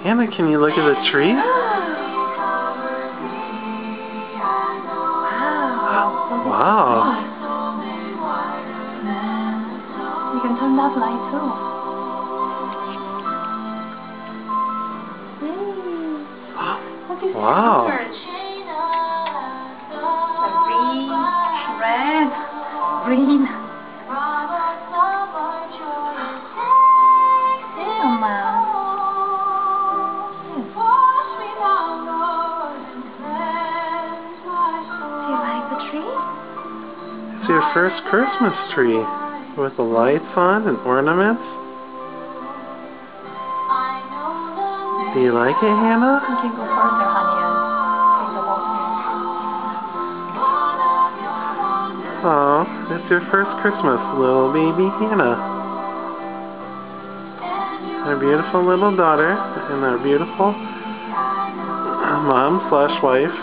Hannah, can you look at the tree? Wow. You can turn that light too. What is Wow. the red, green. Do you like the tree? It's your first Christmas tree with the lights on and ornaments. Do you like it, Hannah? You can go further, honey, and take the whole thing. Oh, it's your first Christmas, little baby Hannah. Our beautiful little daughter and our beautiful mom/wife.